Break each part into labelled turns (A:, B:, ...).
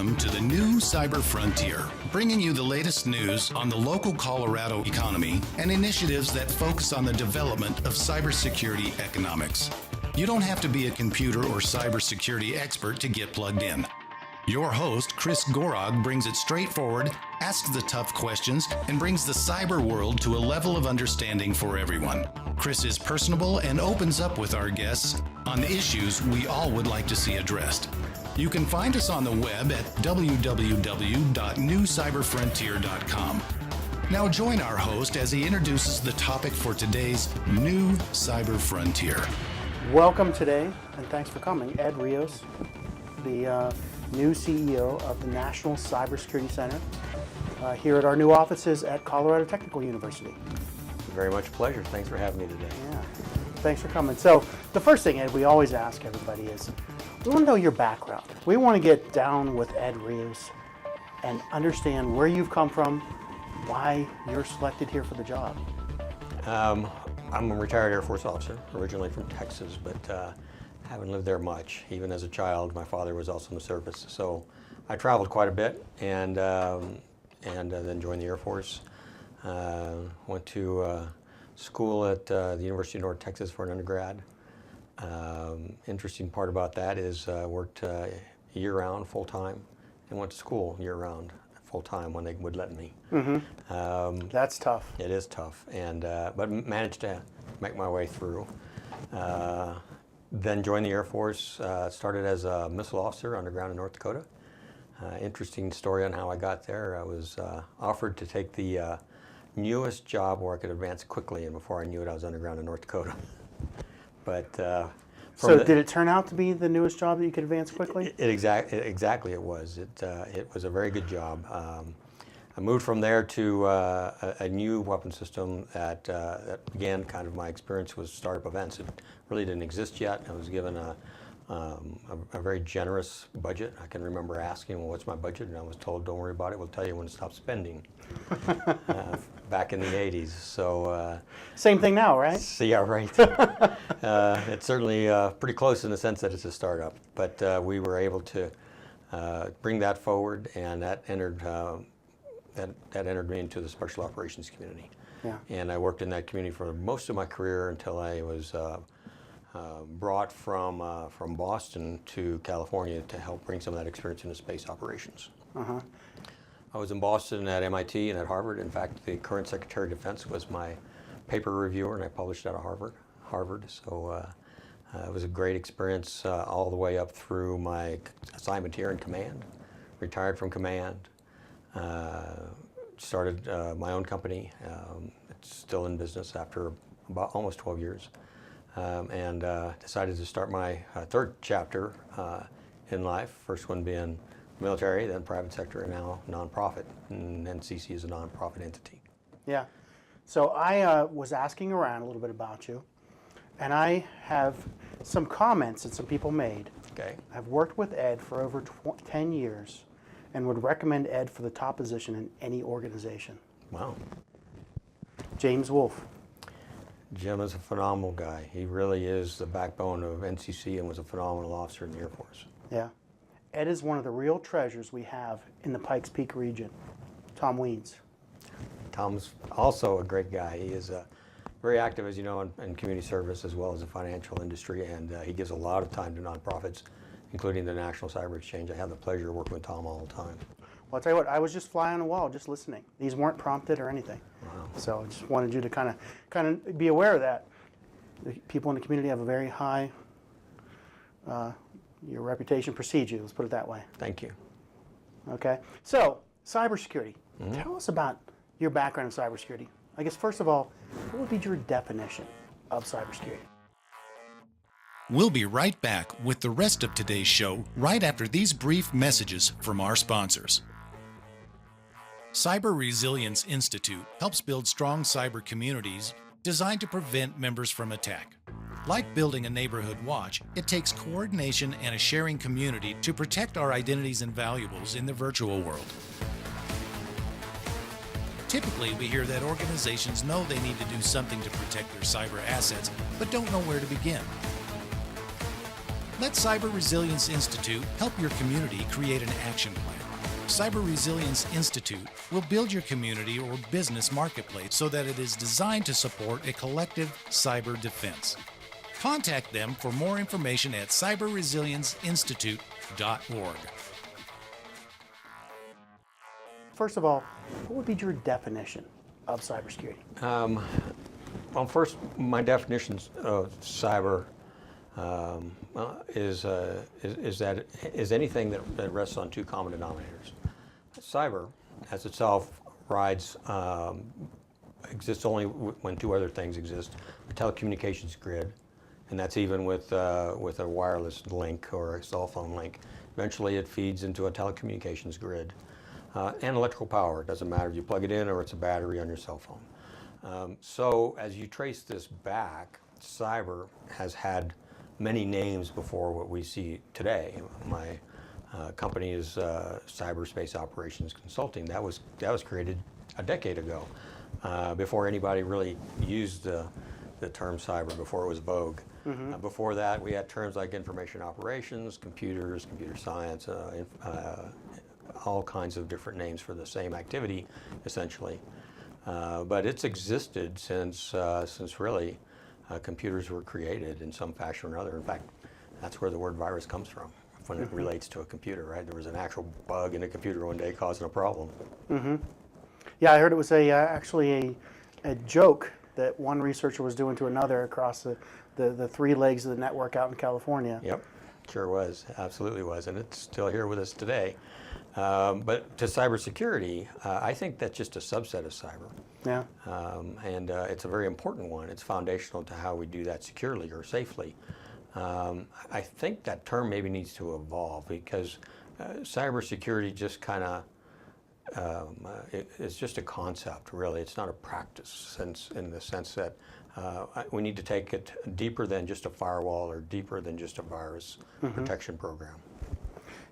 A: Welcome to the new Cyber Frontier, bringing you the latest news on the local Colorado economy and initiatives that focus on the development of cybersecurity economics. You don't have to be a computer or cybersecurity expert to get plugged in. Your host, Chris Gorog, brings it straightforward, asks the tough questions, and brings the cyber world to a level of understanding for everyone. Chris is personable and opens up with our guests on the issues we all would like to see addressed. You can find us on the web at www.newcyberfrontier.com. Now join our host as he introduces the topic for today's new Cyber Frontier.
B: Welcome today, and thanks for coming, Ed Rios, the new CEO of the National Cybersecurity Center, here at our new offices at Colorado Technical University.
C: Very much a pleasure. Thanks for having me today.
B: Yeah, thanks for coming. So the first thing, Ed, we always ask everybody is, we want to know your background. We want to get down with Ed Rios and understand where you've come from, why you're selected here for the job.
C: I'm a retired Air Force officer, originally from Texas, but haven't lived there much. Even as a child, my father was also in the service, so I traveled quite a bit, and then joined the Air Force. Went to school at the University of North Texas for an undergrad. Interesting part about that is worked year-round, full-time, and went to school year-round, full-time when they would let me.
B: Mm-hmm. That's tough.
C: It is tough, and but managed to make my way through. Then joined the Air Force, started as a missile officer underground in North Dakota. Interesting story on how I got there. I was offered to take the newest job where I could advance quickly, and before I knew it, I was underground in North Dakota. But
B: so did it turn out to be the newest job that you could advance quickly?
C: Exactly it was. It was a very good job. I moved from there to a new weapon system that began kind of my experience with startup events. It really didn't exist yet. I was given a very generous budget. I can remember asking, well, what's my budget? And I was told, don't worry about it. We'll tell you when to stop spending. Back in the 80s. So
B: same thing now, right?
C: So, yeah, right. It's certainly pretty close in the sense that it's a startup. But we were able to bring that forward, and that entered me into the special operations community.
B: Yeah.
C: And I worked in that community for most of my career until I was brought from Boston to California to help bring some of that experience into space operations.
B: Uh-huh.
C: I was in Boston at MIT and at Harvard. In fact, the current Secretary of Defense was my paper reviewer, and I published out of Harvard. So it was a great experience all the way up through my assignment here in command. Retired from command. Started my own company. It's still in business after about almost 12 years. And decided to start my third chapter in life. First one being military, then private sector, and now nonprofit. And NCC is a nonprofit entity.
B: Yeah. So I was asking around a little bit about you, and I have some comments that some people made.
C: Okay.
B: I've worked with Ed for over 10 years and would recommend Ed for the top position in any organization.
C: Wow.
B: James Wolfe.
C: Jim is a phenomenal guy. He really is the backbone of NCC and was a phenomenal officer in the Air Force.
B: Yeah. Ed is one of the real treasures we have in the Pikes Peak region. Tom Weens.
C: Tom's also a great guy. He is very active, as you know, in community service as well as the financial industry, and he gives a lot of time to nonprofits, including the National Cyber Exchange. I have the pleasure of working with Tom all the time.
B: Well, I'll tell you what, I was just fly on the wall, just listening. These weren't prompted or anything.
C: Wow.
B: So I just wanted you to kind of be aware of that. The people in the community have a very high, your reputation precedes you, let's put it that way.
C: Thank you.
B: Okay, so cybersecurity. Mm-hmm. Tell us about your background in cybersecurity. I guess first of all, what would be your definition of cybersecurity?
A: We'll be right back with the rest of today's show right after these brief messages from our sponsors. Cyber Resilience Institute helps build strong cyber communities designed to prevent members from attack. Like building a neighborhood watch, it takes coordination and a sharing community to protect our identities and valuables in the virtual world. Typically, we hear that organizations know they need to do something to protect their cyber assets, but don't know where to begin. Let Cyber Resilience Institute help your community create an action plan. Cyber Resilience Institute will build your community or business marketplace so that it is designed to support a collective cyber defense. Contact them for more information at cyberresilienceinstitute.org.
B: First of all, what would be your definition of cybersecurity?
C: Well, first, my definitions of cyber is anything that rests on two common denominators. Cyber, as itself, exists only when two other things exist: a telecommunications grid, and that's even with a wireless link or a cell phone link. Eventually, it feeds into a telecommunications grid, and electrical power. It doesn't matter if you plug it in or it's a battery on your cell phone. So, as you trace this back, cyber has had many names before what we see today. My company is Cyberspace Operations Consulting. That was created a decade ago, before anybody really used the term cyber, before it was vogue. Before that, we had terms like information operations, computers, computer science, all kinds of different names for the same activity, essentially. But it's existed since really computers were created in some fashion or another. In fact, that's where the word virus comes from, when it relates to a computer, right? There was an actual bug in a computer one day causing a problem.
B: Yeah, I heard it was actually a joke that one researcher was doing to another across the three legs of the network out in California.
C: Yep, sure was, absolutely was, and it's still here with us today. But to cybersecurity, I think that's just a subset of cyber.
B: Yeah.
C: And it's a very important one. It's foundational to how we do that securely or safely. I think that term maybe needs to evolve, because cybersecurity just kind of it's just a concept, really. It's not a practice in the sense that we need to take it deeper than just a firewall or deeper than just a virus protection program.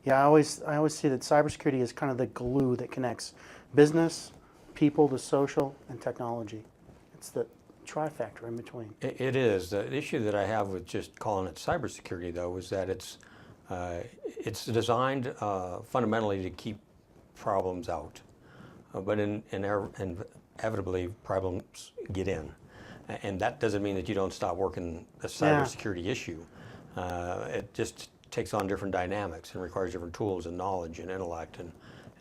B: Yeah, I always see that cybersecurity is kind of the glue that connects business, people to social, and technology. It's the trifecta in between.
C: It is. The issue that I have with just calling it cybersecurity, though, is that it's designed fundamentally to keep problems out, but inevitably problems get in, and that doesn't mean that you don't stop working the cybersecurity issue. It just takes on different dynamics and requires different tools and knowledge and intellect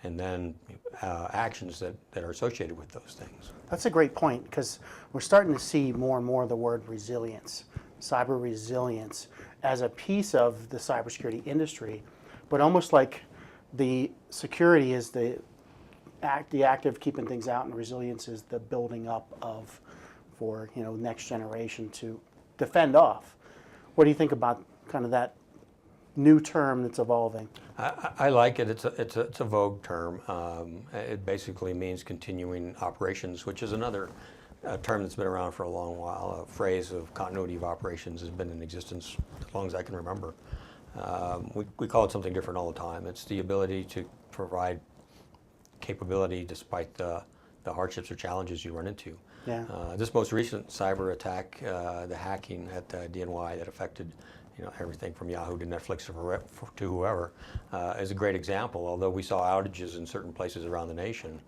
C: and then actions that are associated with those things.
B: That's a great point, because we're starting to see more and more the word resilience, cyber resilience, as a piece of the cybersecurity industry, but almost like the security is the act of keeping things out, and resilience is the building up of for next generation to defend off. What do you think about kind of that new term that's evolving?
C: I like it. It's a vogue term. It basically means continuing operations, which is another term that's been around for a long while. A phrase of continuity of operations has been in existence as long as I can remember. We call it something different all the time. It's the ability to provide capability despite the hardships or challenges you run into.
B: Yeah.
C: This most recent cyber attack, the hacking at DNY that affected everything from Yahoo to Netflix to whoever, is a great example. Although we saw outages in certain places around the nation,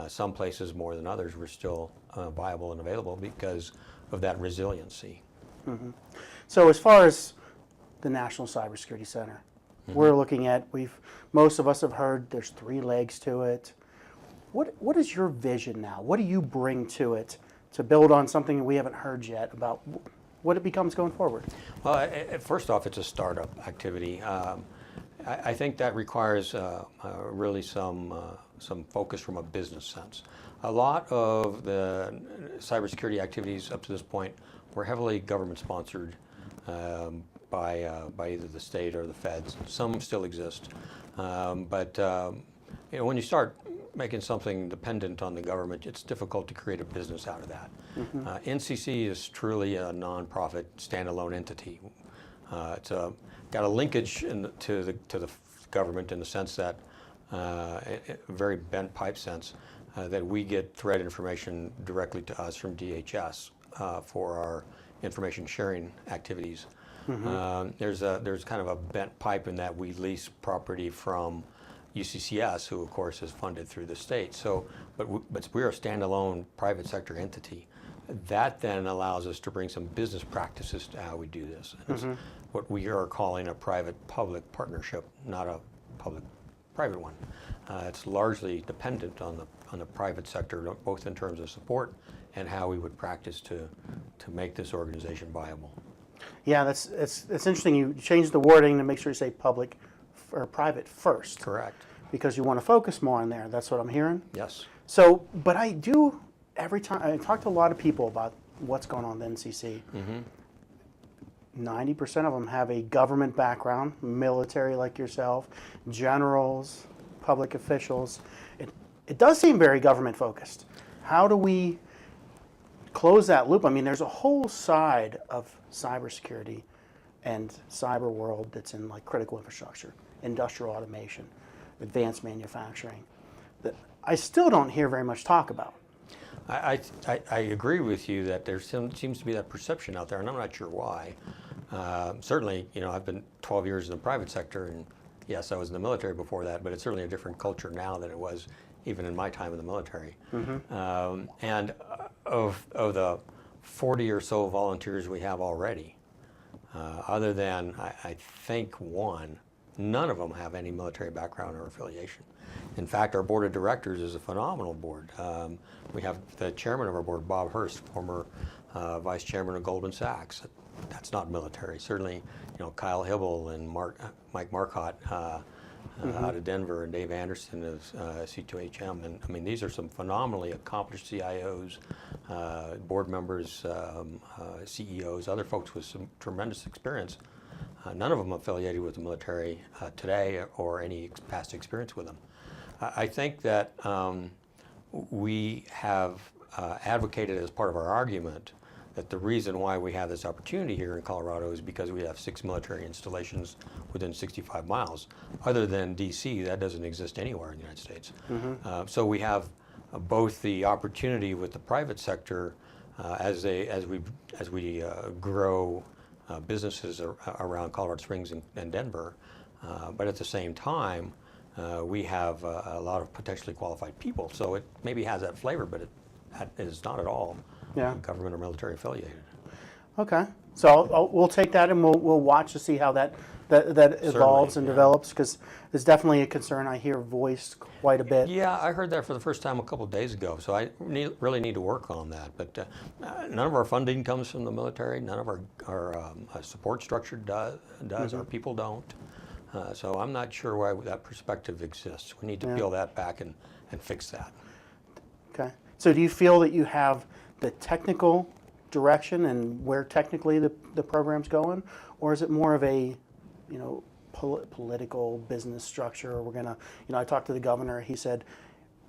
C: some places more than others were still viable and available because of that resiliency.
B: So as far as the National Cybersecurity Center, we're looking at, most of us have heard there's three legs to it. What is your vision now? What do you bring to it to build on something that we haven't heard yet about what it becomes going forward?
C: Well, first off, it's a startup activity. I think that requires really some focus from a business sense. A lot of the cybersecurity activities up to this point were heavily government-sponsored by either the state or the feds. Some still exist, but when you start making something dependent on the government, it's difficult to create a business out of that. NCC is truly a nonprofit standalone entity. It's got a linkage to the government in the sense that, a very bent pipe sense, that we get threat information directly to us from DHS for our information sharing activities. There's kind of a bent pipe in that we lease property from UCCS, who of course is funded through the state. So, but we're a standalone private sector entity. That then allows us to bring some business practices to how we do this. It's what we are calling a private-public partnership, not a public-private one. It's largely dependent on the private sector, both in terms of support and how we would practice to make this organization viable.
B: Yeah, it's interesting. You changed the wording to make sure you say public or private first.
C: Correct.
B: Because you want to focus more on there. That's what I'm hearing.
C: Yes.
B: So, but I do, every time, I talk to a lot of people about what's going on in NCC. 90% of them have a government background, military like yourself, generals, public officials. It does seem very government focused. How do we close that loop? I mean, there's a whole side of cybersecurity and cyber world that's in like critical infrastructure, industrial automation, advanced manufacturing, that I still don't hear very much talk about.
C: I agree with you that there seems to be that perception out there, and I'm not sure why. Certainly, I've been 12 years in the private sector, and yes, I was in the military before that, but it's certainly a different culture now than it was even in my time in the military. And of the 40 or so volunteers we have already, other than I think one, none of them have any military background or affiliation. In fact, our board of directors is a phenomenal board. We have the chairman of our board, Bob Hurst, former vice chairman of Goldman Sachs. That's not military. Certainly, Kyle Hibble and Mike Marcotte out of Denver, and Dave Anderson of C2HM. And I mean, these are some phenomenally accomplished CIOs, board members, CEOs, other folks with some tremendous experience. None of them affiliated with the military today or any past experience with them. I think that we have advocated as part of our argument that the reason why we have this opportunity here in Colorado is because we have 6 military installations within 65 miles. Other than DC, that doesn't exist anywhere in the United States. So we have both the opportunity with the private sector as we grow businesses around Colorado Springs and Denver, but at the same time, we have a lot of potentially qualified people. So it maybe has that flavor, but it is not at all government or military affiliated.
B: Okay, so we'll take that and we'll watch to see how that evolves and develops, because it's definitely a concern I hear voiced quite a bit.
C: Yeah, I heard that for the first time a couple of days ago, so I really need to work on that. But none of our funding comes from the military. None of our support structure does. Our people don't. So I'm not sure why that perspective exists. We need to peel that back and fix that.
B: Okay. So do you feel that you have the technical direction and where technically the program's going, or is it more of a political business structure? We're gonna, I talked to the governor. He said,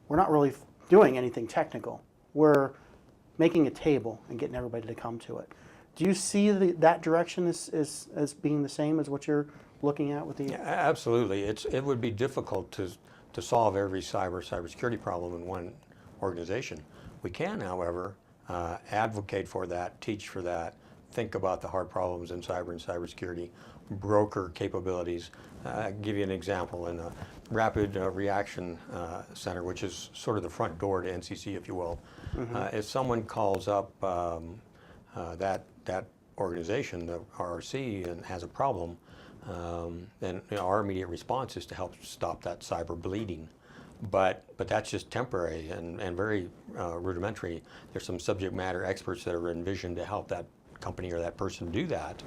B: we're not really doing anything technical. We're making a table and getting everybody to come to it. Do you see that direction as being the same as what you're looking at with the?
C: Yeah, absolutely. It would be difficult to solve every cybersecurity problem in one organization. We can, however, advocate for that, teach for that, think about the hard problems in cyber and cybersecurity, broker capabilities. I'll give you an example. In the Rapid Reaction Center, which is sort of the front door to NCC, if you will, if someone calls up that organization, the RRC, and has a problem, then our immediate response is to help stop that cyber bleeding. But that's just temporary and very rudimentary. There's some subject matter experts that are envisioned to help that company or that person do that.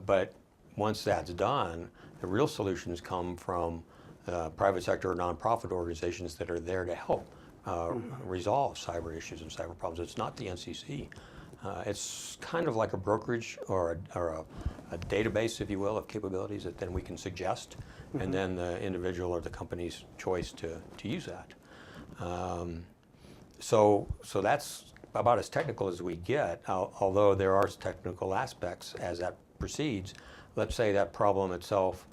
C: But once that's done, the real solutions come from private sector or nonprofit organizations that are there to help resolve cyber issues and cyber problems. It's not the NCC. It's kind of like a brokerage or a database, if you will, of capabilities that then we can suggest, and then the individual or the company's choice to use that. So that's about as technical as we get, although there are technical aspects as that proceeds. Let's say that problem itself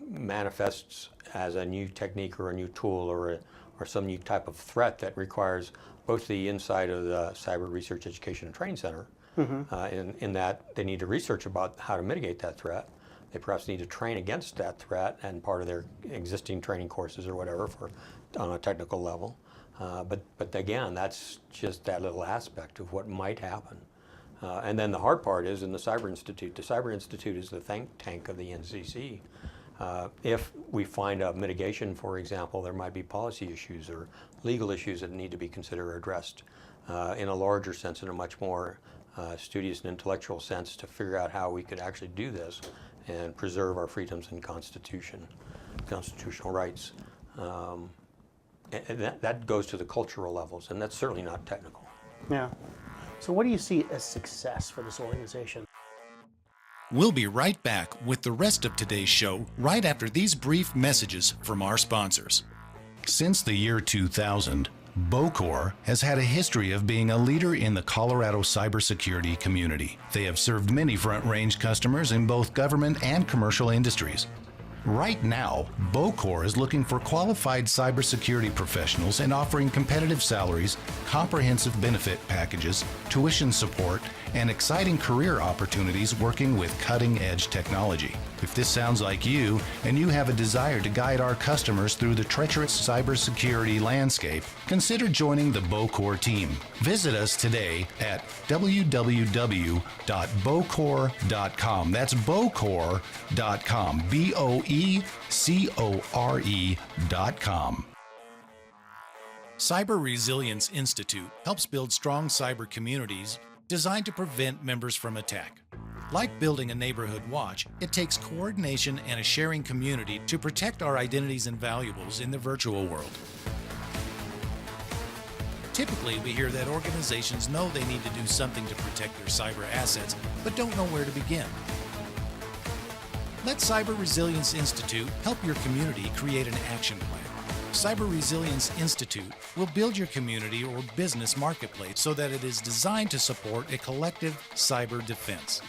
C: manifests as a new technique or a new tool or some new type of threat that requires both the inside of the Cyber Research Education and Training Center, in that they need to research about how to mitigate that threat. They perhaps need to train against that threat and part of their existing training courses or whatever on a technical level. But again, that's just that little aspect of what might happen. And then the hard part is in the Cyber Institute. The Cyber Institute is the think tank of the NCC. If we find a mitigation, for example, there might be policy issues or legal issues that need to be considered or addressed in a larger sense, in a much more studious and intellectual sense, to figure out how we could actually do this and preserve our freedoms and constitutional rights. And that goes to the cultural levels, and that's certainly not technical.
B: Yeah. So what do you see as success for this organization?
A: We'll be right back with the rest of today's show right after these brief messages from our sponsors. Since the year 2000, Bocor has had a history of being a leader in the Colorado cybersecurity community. They have served many front-range customers in both government and commercial industries. Right now, Bocor is looking for qualified cybersecurity professionals and offering competitive salaries, comprehensive benefit packages, tuition support, and exciting career opportunities working with cutting-edge technology. If this sounds like you, and you have a desire to guide our customers through the treacherous cybersecurity landscape, consider joining the Bocor team. Visit us today at www.bocor.com. That's bocor.com. BOECORE.com. Cyber Resilience Institute helps build strong cyber communities designed to prevent members from attack. Like building a neighborhood watch, it takes coordination and a sharing community to protect our identities and valuables in the virtual world. Typically, we hear that organizations know they need to do something to protect their cyber assets, but don't know where to begin. Let Cyber Resilience Institute help your community create an action plan. Cyber Resilience Institute will build your community or business marketplace so that it is designed to support a collective cyber defense.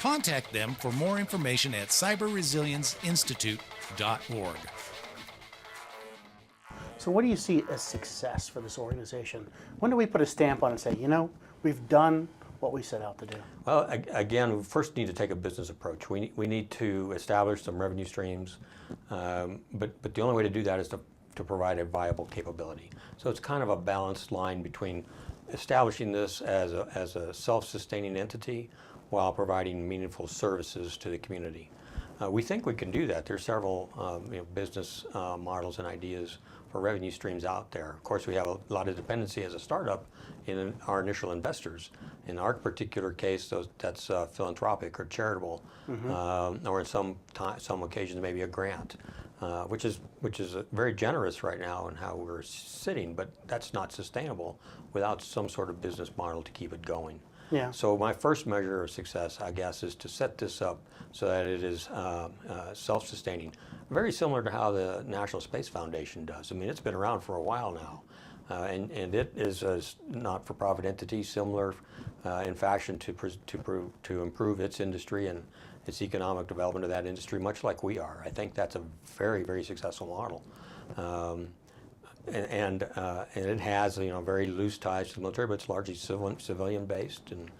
A: Contact them for more information at cyberresilienceinstitute.org.
B: So what do you see as success for this organization? When do we put a stamp on it and say, you know, we've done what we set out to do?
C: Well, again, we first need to take a business approach. We need to establish some revenue streams, but the only way to do that is to provide a viable capability. So it's kind of a balanced line between establishing this as a self-sustaining entity while providing meaningful services to the community. We think we can do that. There's several business models and ideas for revenue streams out there. Of course, we have a lot of dependency as a startup in our initial investors. In our particular case, that's philanthropic or charitable, or in some occasions maybe a grant, which is very generous right now in how we're sitting, but that's not sustainable without some sort of business model to keep it going.
B: Yeah.
C: So my first measure of success, I guess, is to set this up so that it is self-sustaining, very similar to how the National Space Foundation does. I mean, it's been around for a while now, and it is a not-for-profit entity similar in fashion to improve its industry and its economic development of that industry, much like we are. I think that's a very, very successful model. And it has very loose ties to the military, but it's largely civilian based and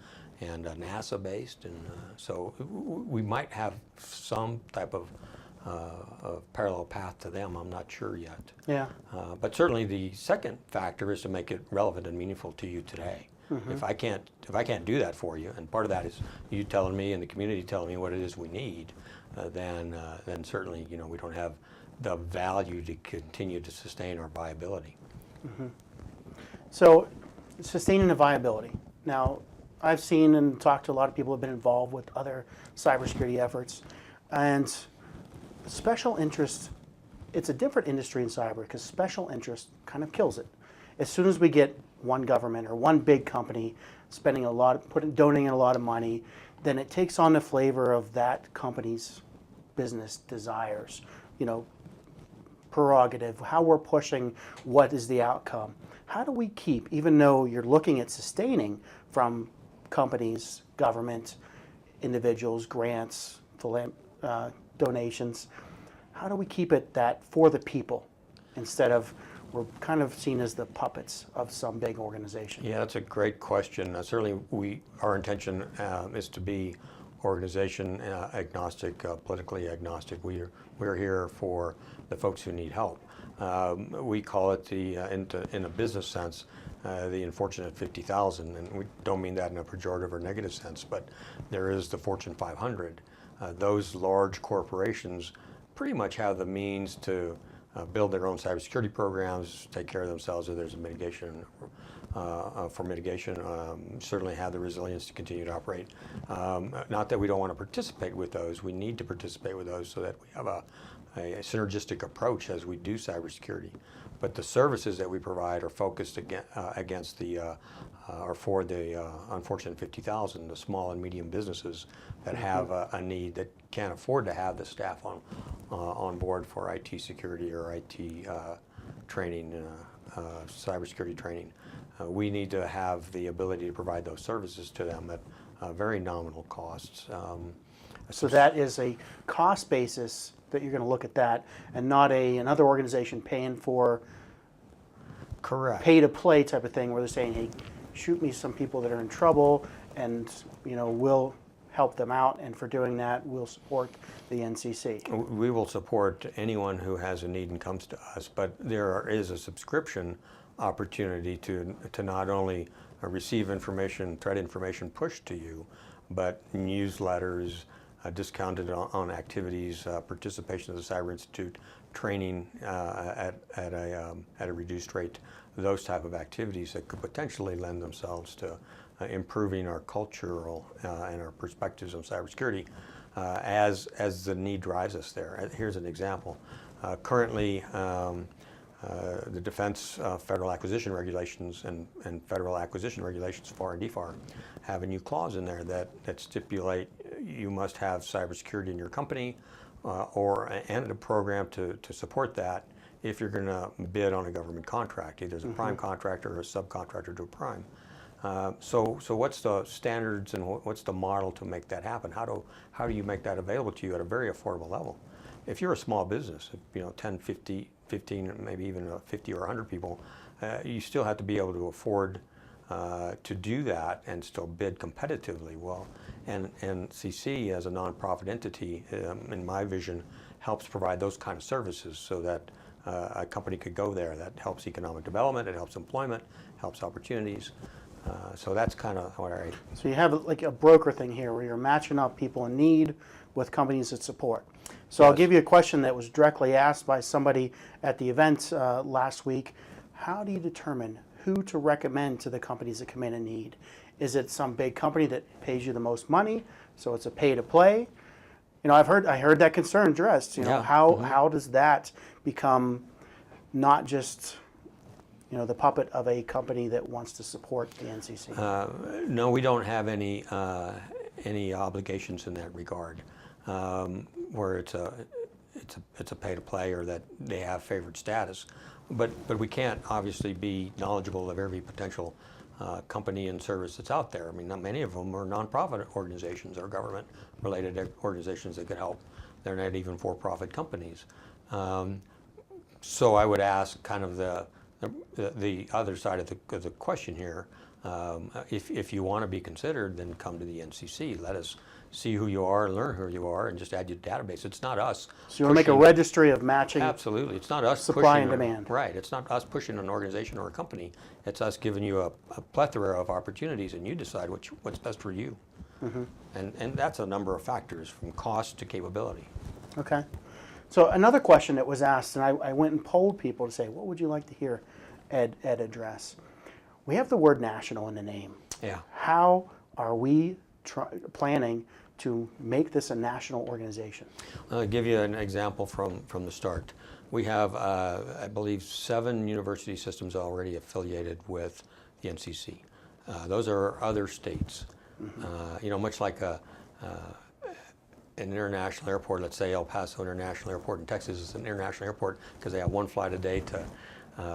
C: NASA based, and so we might have some type of parallel path to them. I'm not sure yet.
B: Yeah.
C: But certainly the second factor is to make it relevant and meaningful to you today. If I can't do that for you, and part of that is you telling me and the community telling me what it is we need, then certainly we don't have the value to continue to sustain our viability.
B: So, sustaining the viability. Now, I've seen and talked to a lot of people who have been involved with other cybersecurity efforts, and special interest, it's a different industry in cyber because special interest kind of kills it. As soon as we get one government or one big company spending donating a lot of money, then it takes on the flavor of that company's business desires, prerogative, how we're pushing, what is the outcome. How do we keep, even though you're looking at sustaining from companies, government, individuals, grants, donations, how do we keep it that for the people instead of we're kind of seen as the puppets of some big organization?
C: Yeah, that's a great question. Certainly, our intention is to be organization agnostic, politically agnostic. We're here for the folks who need help. We call it in a business sense, the unfortunate 50,000, and we don't mean that in a pejorative or negative sense, but there is the Fortune 500. Those large corporations pretty much have the means to build their own cybersecurity programs, take care of themselves if there's a mitigation, certainly have the resilience to continue to operate. Not that we don't want to participate with those, we need to participate with those so that we have a synergistic approach as we do cybersecurity. But the services that we provide are focused against or for the unfortunate 50,000, the small and medium businesses that have a need that can't afford to have the staff on board for IT security or IT training, cybersecurity training. We need to have the ability to provide those services to them at very nominal costs.
B: So that is a cost basis that you're going to look at that, and not another organization paying for
C: correct
B: pay-to-play type of thing where they're saying, hey, shoot me some people that are in trouble, and we'll help them out, and for doing that, we'll support the NCC.
C: We will support anyone who has a need and comes to us, but there is a subscription opportunity to not only receive information, threat information pushed to you, but newsletters, discounted on activities, participation of the Cyber Institute, training at a reduced rate, those type of activities that could potentially lend themselves to improving our cultural and our perspectives on cybersecurity as the need drives us there. Here's an example. Currently, the Defense Federal Acquisition Regulations and Federal Acquisition Regulations, FAR and DFAR, have a new clause in there that stipulate you must have cybersecurity in your company and a program to support that if you're going to bid on a government contract, either as a prime contractor or a subcontractor to a prime. So what's the standards and what's the model to make that happen? How do you make that available to you at a very affordable level? If you're a small business, 10, 50, 15, maybe even 50 or 100 people, you still have to be able to afford to do that and still bid competitively. Well, and NCC as a nonprofit entity, in my vision, helps provide those kind of services so that a company could go there. That helps economic development, it helps employment, helps opportunities. So that's kind of what I...
B: So you have like a broker thing here where you're matching up people in need with companies that support. So yes. I'll give you a question that was directly asked by somebody at the event last week. How do you determine who to recommend to the companies that come in and need? Is it some big company that pays you the most money, so it's a pay-to-play? I heard that concern addressed. How does that become not just the puppet of a company that wants to support the NCC?
C: No, we don't have any obligations in that regard, where it's a pay-to-play or that they have favored status. But we can't obviously be knowledgeable of every potential company and service that's out there. I mean, not many of them are nonprofit organizations or government-related organizations that could help. They're not even for-profit companies. So I would ask kind of the other side of the question here. If you want to be considered, then come to the NCC. Let us see who you are, learn who you are, and just add your database. It's not us.
B: So you want to make a registry of matching.
C: Absolutely. It's not us
B: supply and demand.
C: Right. It's not us pushing an organization or a company. It's us giving you a plethora of opportunities, and you decide what's best for you. Mm-hmm. And that's a number of factors, from cost to capability.
B: Okay. So another question that was asked, and I went and polled people to say, what would you like to hear Ed address? We have the word national in the name.
C: Yeah.
B: How are we planning to make this a national organization?
C: I'll give you an example from the start. We have, I believe, 7 university systems already affiliated with the NCC. Those are other states. Mm-hmm. Much like an international airport, let's say El Paso International Airport in Texas is an international airport because they have one flight a day to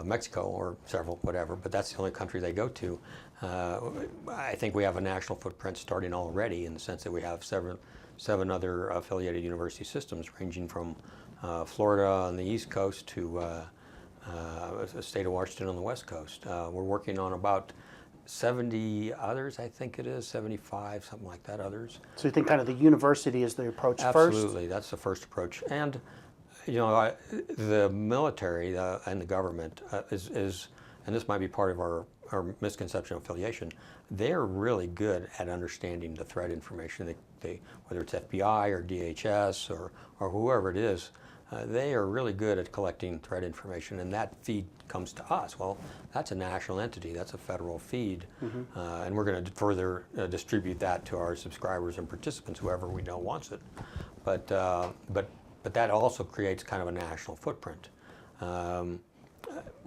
C: Mexico or several, whatever, but that's the only country they go to. I think we have a national footprint starting already in the sense that we have seven other affiliated university systems ranging from Florida on the East Coast to the state of Washington on the West Coast. We're working on about 70 others, I think it is, 75, something like that, others.
B: So you think kind of the university is the approach first?
C: Absolutely, that's the first approach. And, you know, the military and the government is, and this might be part of our misconception of affiliation, they're really good at understanding the threat information. Whether it's FBI or DHS or whoever it is, they are really good at collecting threat information, and that feed comes to us. Well, that's a national entity, that's a federal feed, and we're going to further distribute that to our subscribers and participants, whoever we know wants it. But that also creates kind of a national footprint.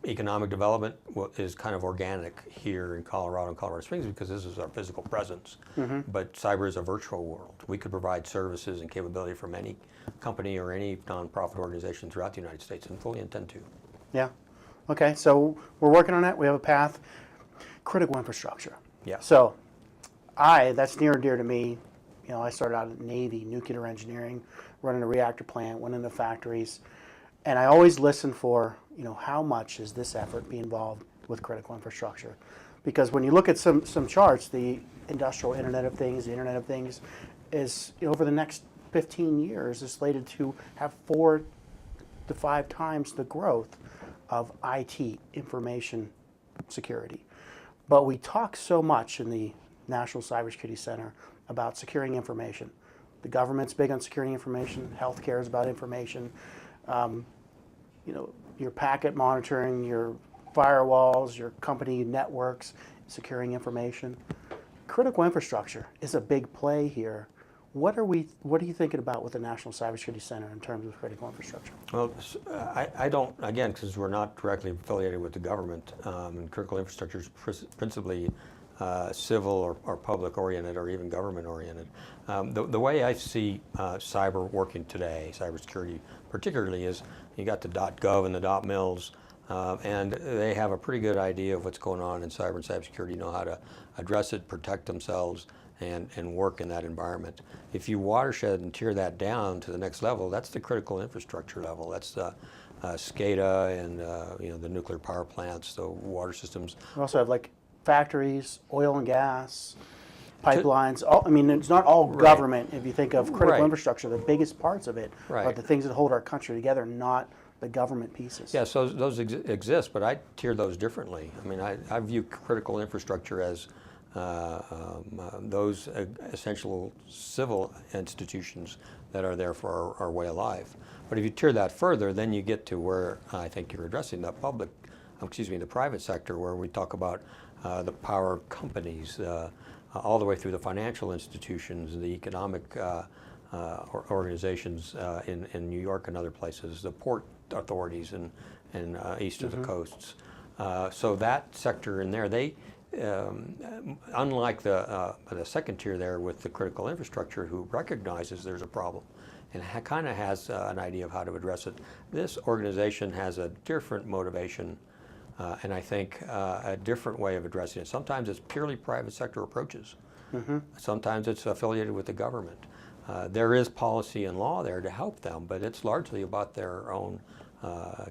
C: Economic development is kind of organic here in Colorado and Colorado Springs because this is our physical presence. But cyber is a virtual world. We could provide services and capability from any company or any nonprofit organization throughout the United States and fully intend to.
B: Yeah. Okay, so we're working on it. We have a path. Critical infrastructure.
C: Yeah.
B: So that's near and dear to me. You know, I started out in Navy, nuclear engineering, running a reactor plant, went into factories. And I always listen for, you know, how much is this effort be involved with critical infrastructure? Because when you look at some charts, the industrial Internet of Things, the Internet of Things is, you know, over the next 15 years is slated to have 4 to 5 times the growth of IT, information security. But we talk so much in the National Cybersecurity Center about securing information. The government's big on securing information, healthcare is about information. You know, your packet monitoring, your firewalls, your company networks, securing information. Critical infrastructure is a big play here. What are you thinking about with the National Cybersecurity Center in terms of critical infrastructure?
C: Well, I don't, again, because we're not directly affiliated with the government, and critical infrastructure is principally civil or public oriented or even government oriented. The way I see cyber working today, cybersecurity particularly, is you got the .gov and the .mils, and they have a pretty good idea of what's going on in cyber and cybersecurity, know how to address it, protect themselves, and work in that environment. If you watershed and tear that down to the next level, that's the critical infrastructure level. That's the SCADA and you know, the nuclear power plants, the water systems.
B: We also have like factories, oil and gas, pipelines. I mean, it's not all government. If you think of critical infrastructure, the biggest parts of it are the things that hold our country together, not the government pieces.
C: Yeah, so those exist, but I tier those differently. I mean, I view critical infrastructure as those essential civil institutions that are there for our way of life. But if you tier that further, then you get to where I think you're addressing the the private sector, where we talk about the power companies, all the way through the financial institutions, the economic organizations in New York and other places, the port authorities and east of the coasts. So that sector in there, they, unlike the second tier there with the critical infrastructure, who recognizes there's a problem and kind of has an idea of how to address it, this organization has a different motivation and I think a different way of addressing it. Sometimes it's purely private sector approaches. Sometimes it's affiliated with the government. There is policy and law there to help them, but it's largely about their own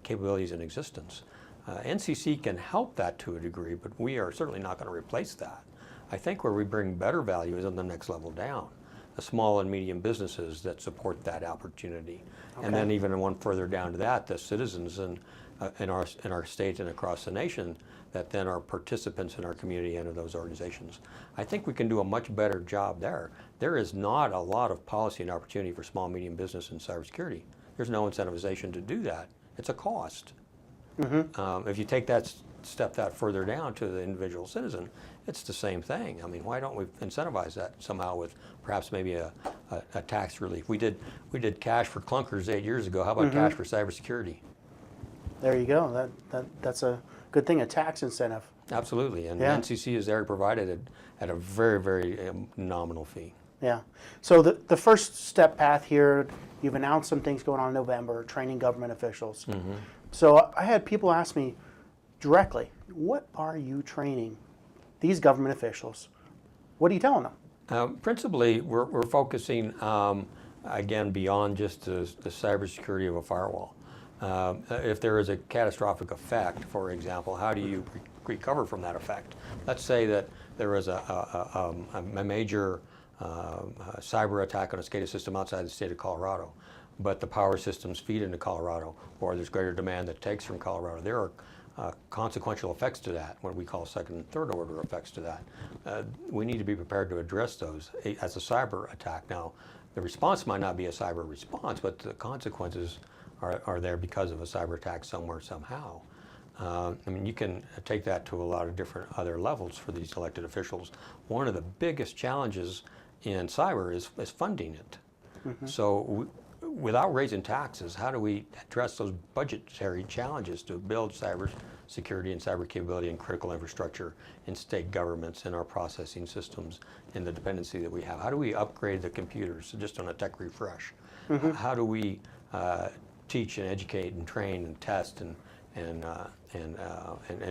C: capabilities and existence. NCC can help that to a degree, but we are certainly not going to replace that. I think where we bring better value is on the next level down, the small and medium businesses that support that opportunity. And then even one further down to that, the citizens in our state and across the nation that then are participants in our community and of those organizations. I think we can do a much better job there. There is not a lot of policy and opportunity for small, medium business in cybersecurity. There's no incentivization to do that. It's a cost. If you take that step that further down to the individual citizen, it's the same thing. I mean, why don't we incentivize that somehow with perhaps maybe a tax relief? We did cash for clunkers 8 years ago. How about cash for cybersecurity?
B: There you go. That's a good thing, a tax incentive.
C: Absolutely, and NCC is there to provide it at a very, very nominal fee.
B: Yeah. So the first step path here, you've announced some things going on in November, training government officials. So I had people ask me directly, what are you training these government officials? What are you telling them?
C: Principally, we're focusing, again, beyond just the cybersecurity of a firewall. If there is a catastrophic effect, for example, how do you recover from that effect? Let's say that there was a major cyber attack on a SCADA system outside the state of Colorado, but the power systems feed into Colorado, or there's greater demand that takes from Colorado. There are consequential effects to that, what we call second and third order effects to that. We need to be prepared to address those as a cyber attack. Now, the response might not be a cyber response, but the consequences are there because of a cyber attack somewhere, somehow. I mean, you can take that to a lot of different other levels for these elected officials. One of the biggest challenges in cyber is funding it. So without raising taxes, how do we address those budgetary challenges to build cyber security and cyber capability and critical infrastructure in state governments, in our processing systems, in the dependency that we have? How do we upgrade the computers just on a tech refresh? How do we teach and educate and train and test and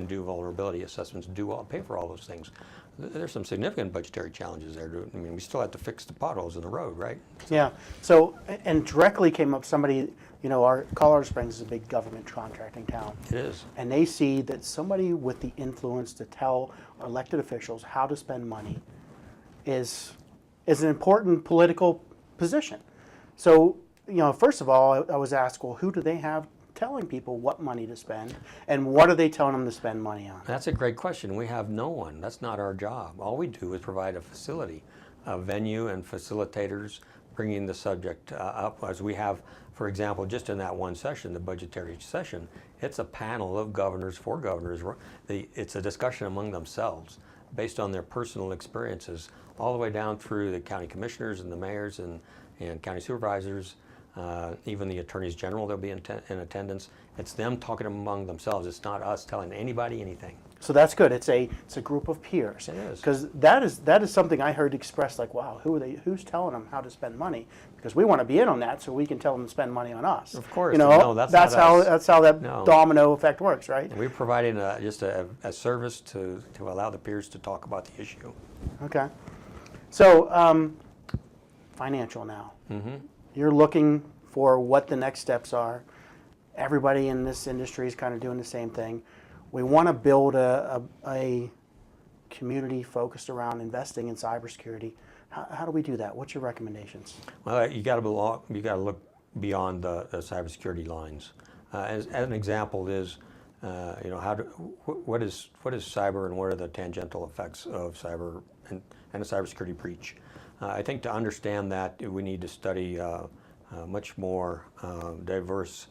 C: do vulnerability assessments, pay for all those things? There's some significant budgetary challenges there. I mean, we still have to fix the potholes in the road, right?
B: Yeah. So, and directly came up somebody, our Colorado Springs is a big government contracting town.
C: It is.
B: And they see that somebody with the influence to tell elected officials how to spend money is an important political position. So, first of all, I was asked, well, who do they have telling people what money to spend, and what are they telling them to spend money on?
C: That's a great question. We have no one. That's not our job. All we do is provide a facility, a venue and facilitators bringing the subject up, as we have, for example, just in that one session, the budgetary session, it's a panel of governors, for governors. It's a discussion among themselves based on their personal experiences, all the way down through the county commissioners and the mayors and county supervisors. Even the attorneys general, they'll be in attendance. It's them talking among themselves. It's not us telling anybody anything.
B: So that's good. It's a group of peers.
C: It is.
B: Because that is something I heard expressed, like, wow, who's telling them how to spend money? Because we want to be in on that so we can tell them to spend money on us.
C: Of course. No, that's
B: how that domino effect works, right?
C: We're providing just a service to allow the peers to talk about the issue.
B: Okay. So financial now. You're looking for what the next steps are. Everybody in this industry is kind of doing the same thing. We want to build a community focused around investing in cybersecurity. How do we do that? What's your recommendations?
C: Well, you got to look beyond the cybersecurity lines. As an example is, what is cyber and what are the tangential effects of cyber and a cybersecurity breach? I think to understand that, we need to study much more diverse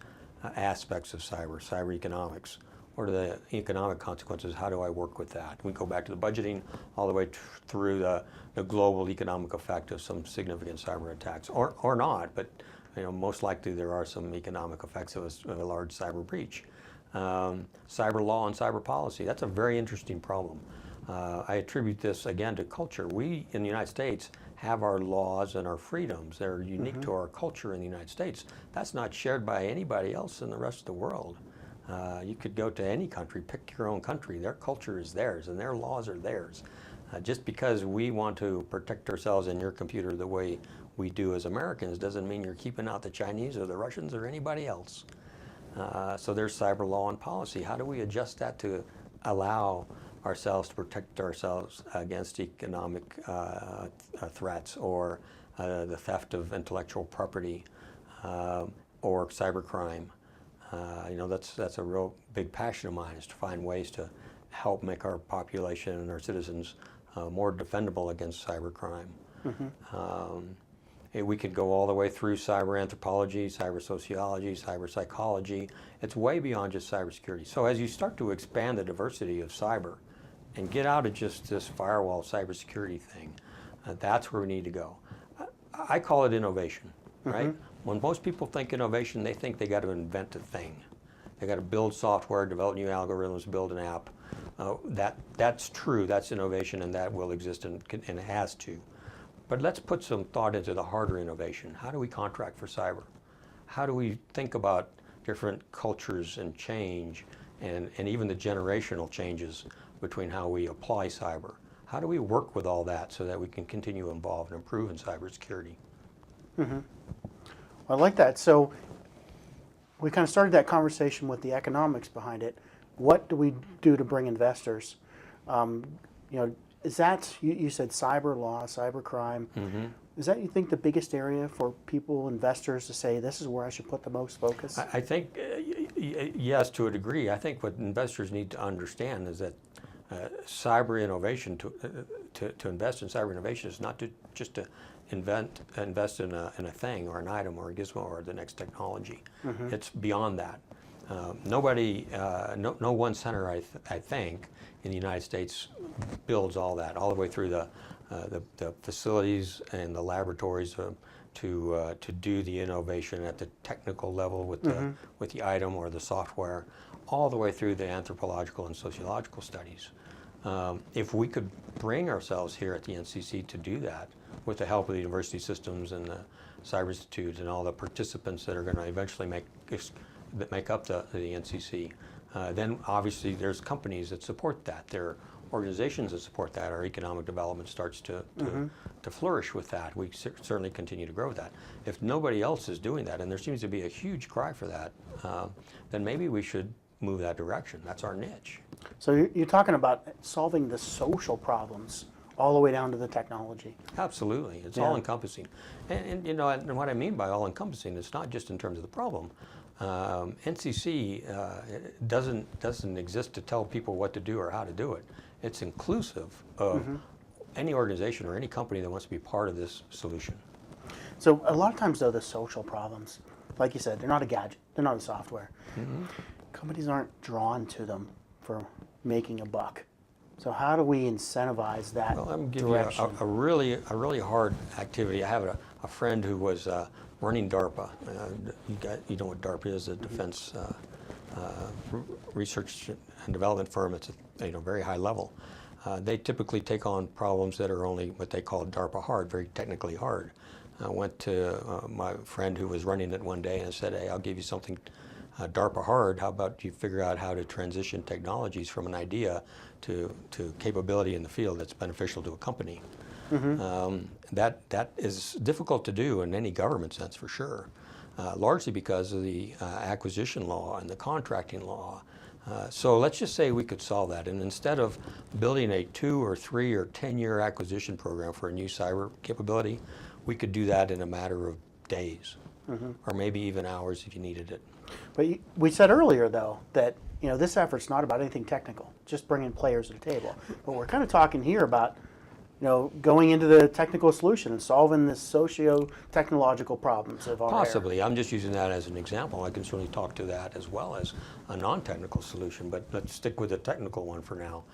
C: aspects of cyber economics. What are the economic consequences? How do I work with that? We go back to the budgeting all the way through the global economic effect of some significant cyber attacks, or not, but most likely there are some economic effects of a large cyber breach. Cyber law and cyber policy, that's a very interesting problem. I attribute this again to culture. We in the United States have our laws and our freedoms. They're unique to our culture in the United States. That's not shared by anybody else in the rest of the world. You could go to any country, pick your own country. Their culture is theirs and their laws are theirs. Just because we want to protect ourselves in your computer the way we do as Americans doesn't mean you're keeping out the Chinese or the Russians or anybody else. So there's cyber law and policy. How do we adjust that to allow ourselves to protect ourselves against economic threats or the theft of intellectual property or cybercrime? That's a real big passion of mine, is to find ways to help make our population and our citizens more defendable against cybercrime. We could go all the way through cyber anthropology, cyber sociology, cyber psychology. It's way beyond just cybersecurity. So as you start to expand the diversity of cyber and get out of just this firewall cybersecurity thing, that's where we need to go. I call it innovation, right? When most people think innovation, they think they got to invent a thing. They got to build software, develop new algorithms, build an app. That's true, that's innovation, and that will exist and it has to. But let's put some thought into the harder innovation. How do we contract for cyber? How do we think about different cultures and change and even the generational changes between how we apply cyber? How do we work with all that so that we can continue to evolve and improve in cybersecurity?
B: I like that. So we kind of started that conversation with the economics behind it. What do we do to bring investors? Is that, you said cyber law, cyber crime. Is that, you think, the biggest area for people, investors, to say, this is where I should put the most focus?
C: I think, yes, to a degree. I think what investors need to understand is that cyber innovation, to invest in cyber innovation is not just to invest in a thing or an item or a gizmo or the next technology. It's beyond that. No one center, I think, in the United States builds all that, all the way through the facilities and the laboratories to do the innovation at the technical level with the item or the software, all the way through the anthropological and sociological studies. If we could bring ourselves here at the NCC to do that, with the help of the university systems and the Cyber Institute and all the participants that are going to eventually make up the NCC, then obviously there's companies that support that. There are organizations that support that. Our economic development starts to flourish with that. We certainly continue to grow with that. If nobody else is doing that, and there seems to be a huge cry for that, then maybe we should move that direction. That's our niche.
B: So you're talking about solving the social problems all the way down to the technology.
C: Absolutely, it's all encompassing. And what I mean by all encompassing, it's not just in terms of the problem. NCC doesn't exist to tell people what to do or how to do it. It's inclusive of any organization or any company that wants to be part of this solution.
B: So a lot of times, though, the social problems, like you said, they're not a gadget, they're not a software. Companies aren't drawn to them for making a buck. So how do we incentivize that
C: Well, I'm giving
B: direction?
C: you a really hard activity. I have a friend who was running DARPA. You know what DARPA is, a defense research and development firm. It's a very high level. They typically take on problems that are only what they call DARPA hard, very technically hard. I went to my friend who was running it one day and said, hey, I'll give you something DARPA hard. How about you figure out how to transition technologies from an idea to capability in the field that's beneficial to a company? That is difficult to do in any government sense, for sure, largely because of the acquisition law and the contracting law. So let's just say we could solve that, and instead of building a 2 or 3 or 10-year acquisition program for a new cyber capability, we could do that in a matter of days, or maybe even hours if you needed it.
B: But we said earlier, though, that this effort's not about anything technical, just bringing players to the table. But we're kind of talking here about going into the technical solution and solving the socio-technological problems of our
C: Possibly. I'm just using that as an example. I can certainly talk to that as well as a non-technical solution, but let's stick with the technical one for now.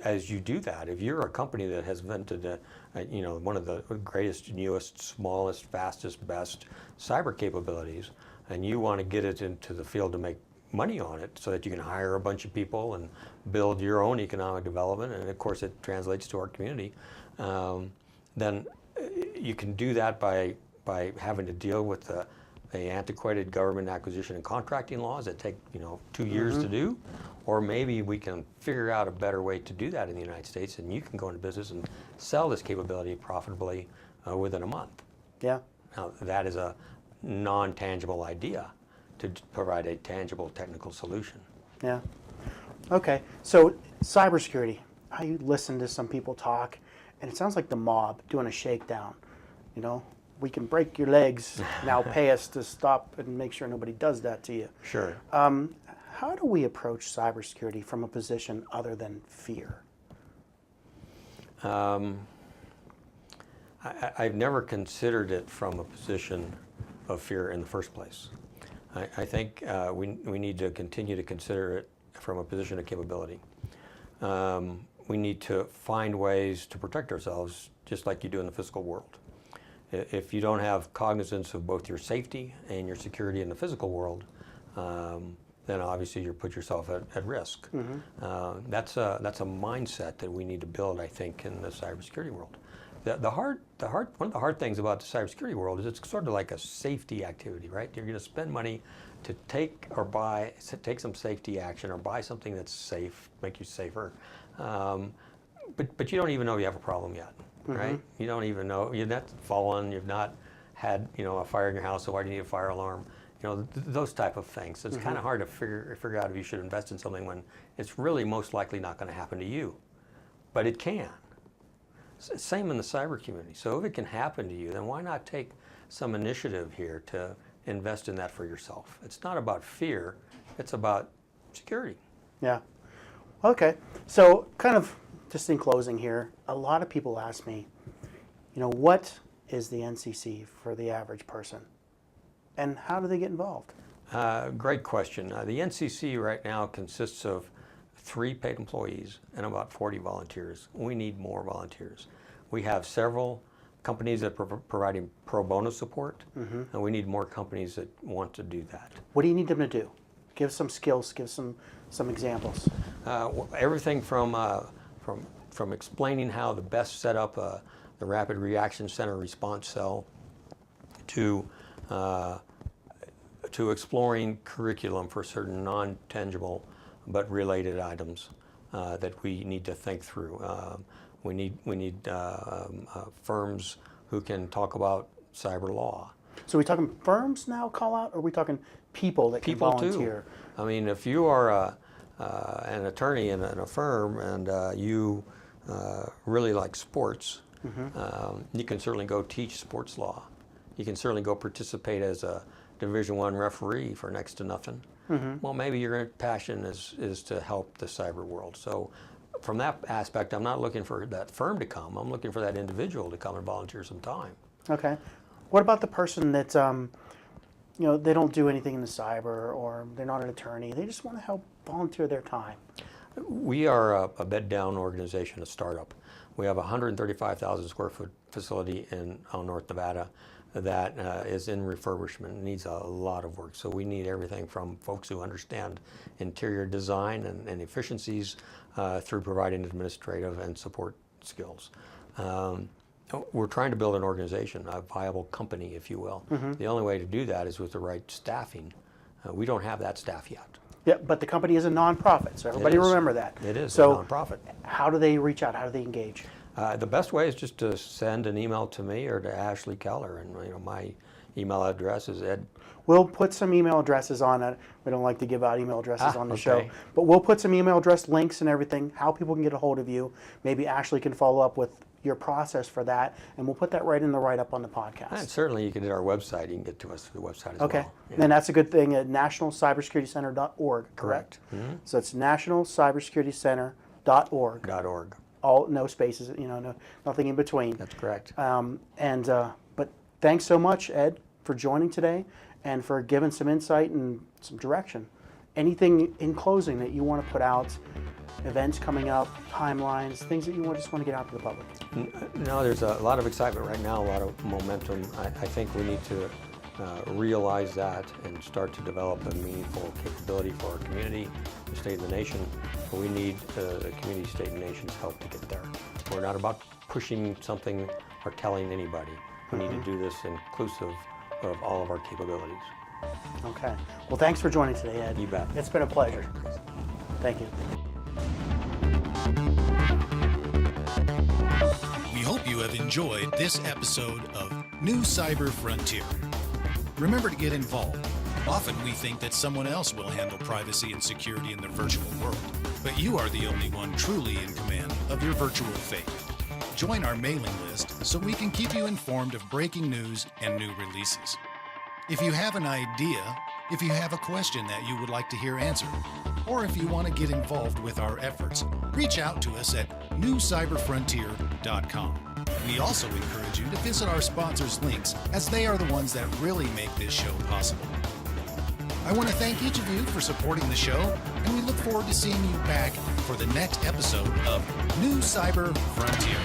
C: As you do that, if you're a company that has invented one of the greatest, newest, smallest, fastest, best cyber capabilities, and you want to get it into the field to make money on it so that you can hire a bunch of people and build your own economic development, and of course it translates to our community, then you can do that by having to deal with the antiquated government acquisition and contracting laws that take 2 years to do, or maybe we can figure out a better way to do that in the United States, and you can go into business and sell this capability profitably within a month.
B: Yeah.
C: Now that is a non-tangible idea to provide a tangible technical solution.
B: Yeah. Okay. So cybersecurity. I listen to some people talk, and it sounds like the mob doing a shakedown. We can break your legs. Now pay us to stop and make sure nobody does that to you.
C: Sure.
B: How do we approach cybersecurity from a position other than fear?
C: I've never considered it from a position of fear in the first place. I think we need to continue to consider it from a position of capability. We need to find ways to protect ourselves just like you do in the physical world. If you don't have cognizance of both your safety and your security in the physical world, then obviously you put yourself at risk. That's a mindset that we need to build, I think, in the cybersecurity world. One of the hard things about the cybersecurity world is it's sort of like a safety activity, right? You're going to spend money to take some safety action or buy something that's safe, make you safer, but you don't even know you have a problem yet, right? You don't even know, you've not fallen, you've not had a fire in your house, so why do you need a fire alarm? those type of things. It's kind of hard to figure out if you should invest in something when it's really most likely not going to happen to you, but it can. Same in the cyber community. So if it can happen to you, then why not take some initiative here to invest in that for yourself? It's not about fear, it's about security.
B: Yeah. Okay. So kind of just in closing here, a lot of people ask me, what is the NCC for the average person? And how do they get involved?
C: Great question. The NCC right now consists of 3 paid employees and about 40 volunteers. We need more volunteers. We have several companies that are providing pro bono support, and we need more companies that want to do that.
B: What do you need them to do? Give some skills, give some examples.
C: Everything from explaining how to best set up the Rapid Reaction Center response cell to exploring curriculum for certain non-tangible but related items that we need to think through. We need firms who can talk about cyber law.
B: So are we talking firms now call out, or are we talking people that can volunteer?
C: Too. I mean, if you are an attorney in a firm and you really like sports, you can certainly go teach sports law. You can certainly go participate as a Division I referee for next to nothing. Well, maybe your passion is to help the cyber world. So from that aspect, I'm not looking for that firm to come. I'm looking for that individual to come and volunteer some time.
B: Okay. What about the person that's, they don't do anything in the cyber, or they're not an attorney. They just want to help volunteer their time.
C: We are a bed-down organization, a startup. We have a 135,000 square foot facility in North Nevada that is in refurbishment. It needs a lot of work. So we need everything from folks who understand interior design and efficiencies through providing administrative and support skills. We're trying to build an organization, a viable company, if you will. The only way to do that is with the right staffing. We don't have that staff yet.
B: Yeah, but the company is a nonprofit, so everybody remember that.
C: It is
B: so
C: a nonprofit.
B: How do they reach out? How do they engage?
C: The best way is just to send an email to me or to Ashley Keller, and my email address is Ed.
B: We'll put some email addresses on it. We don't like to give out email addresses on the show, but we'll put some email address links and everything, how people can get a hold of you. Maybe Ashley can follow up with your process for that, and we'll put that right in the write-up on the podcast.
C: And certainly you can hit our website. You can get to us through the website as well.
B: Okay, and that's a good thing at nationalcybersecuritycenter.org, correct? So it's nationalcybersecuritycenter.org.
C: .org.
B: All, no spaces, nothing in between.
C: That's correct.
B: But thanks so much, Ed, for joining today and for giving some insight and some direction. Anything in closing that you want to put out, events coming up, timelines, things that you just want to get out to the public?
C: No, there's a lot of excitement right now, a lot of momentum. I think we need to realize that and start to develop a meaningful capability for our community, the state of the nation. We need the community, state, and nation's help to get there. We're not about pushing something or telling anybody. We need to do this inclusive of all of our capabilities.
B: Okay. Well, thanks for joining today, Ed.
C: You bet.
B: It's been a pleasure. Thank you.
A: We hope you have enjoyed this episode of New Cyber Frontier. Remember to get involved. Often we think that someone else will handle privacy and security in the virtual world, but you are the only one truly in command of your virtual fate. Join our mailing list so we can keep you informed of breaking news and new releases. If you have an idea, if you have a question that you would like to hear answered, or if you want to get involved with our efforts, reach out to us at newcyberfrontier.com. We also encourage you to visit our sponsors' links, as they are the ones that really make this show possible. I want to thank each of you for supporting the show, and we look forward to seeing you back for the next episode of New Cyber Frontier.